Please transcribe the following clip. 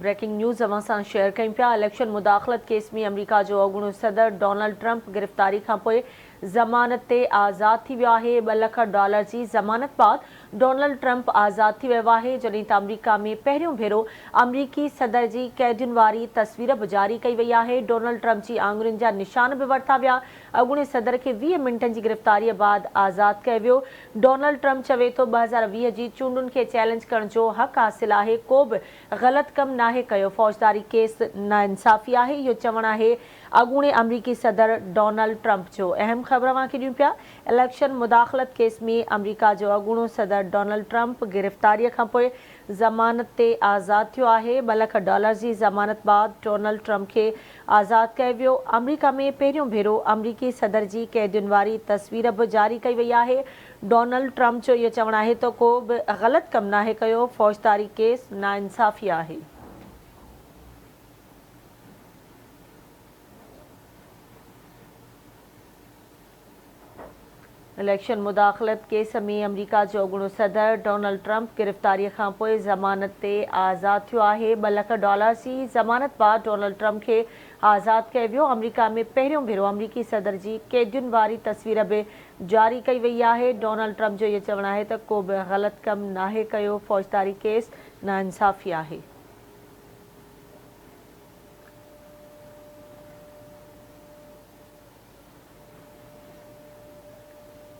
Breaking news अवां सां share कयूं पिया। इलेक्शन मुदाख़लत केस में अमरीका जो अॻूणो सदर डोनाल्ड ट्रंप गिरफ़्तारी खां पोइ ज़मानत ते आज़ाद थी वियो आहे। $2 लख जी ज़मानत बाद डोनाल्ड ट्रंप आज़ाद थी वियो आहे, जॾहिं त अमरीका में पहिरियों भेरो अमरीकी सदर जी कैदियुनि वारी तस्वीर बि जारी कई वई आहे। डोनाल्ड ट्रंप जी आङुरियुनि जा निशान बि वरिता विया। अॻूणे सदर खे 20 मिंटनि जी गिरफ़्तारीअ बाद आज़ाद कयो वियो। डोनाल्ड ट्रंप चवे थो 2020 जी चूंडुनि खे चैलेंज करण जो हक़ हासिल आहे, को बि ग़लति कमु नाहे कयो। फ़ौजदारी केस नाइंसाफ़ी आहे, इहो चवणु आहे अॻूणे अमरीकी सदर डोनाल्ड ट्रंप जो। अहम ख़बर अवां खे ॾियूं पिया। इलेक्शन मुदाख़लत केस में अमरीका जो अॻूणो सदर डोनाल्ड ट्रंप गिरफ़्तारीअ खां पोइ ज़मानत ते आज़ाद थियो आहे। $2 लख जी ज़मानत बाद डोनाल्ड ट्रंप खे आज़ाद कयो वियो। अमरीका में पहिरियों भेरो अमरीकी सदर जी कैदियुनि वारी तस्वीर बि जारी कई वई आहे। डोनाल्ड ट्रंप जो इहो चवणु आहे त को बि ग़लति कमु नाहे कयो, फ़ौजदारी केस नाइंसाफ़ी आहे। इलेक्शन मुदाख़लत केस में अमरीका जो अॻूणो सदर डोनाल्ड ट्रंप गिरफ़्तारीअ खां पोइ ज़मानत ते आज़ाद थियो आहे। $2 लख जी ज़मानत बाद डोनाल्ड ट्रंप खे आज़ाद कयो वियो। अमरीका में पहिरियों भेरो अमरीकी सदर जी कैदियुनि वारी तस्वीर बि जारी कई वई आहे। डोनाल्ड ट्रंप जो इहो चवणु आहे त को बि ग़लति कमु नाहे कयो, फ़ौजदारी केस नाइंसाफ़ी आहे।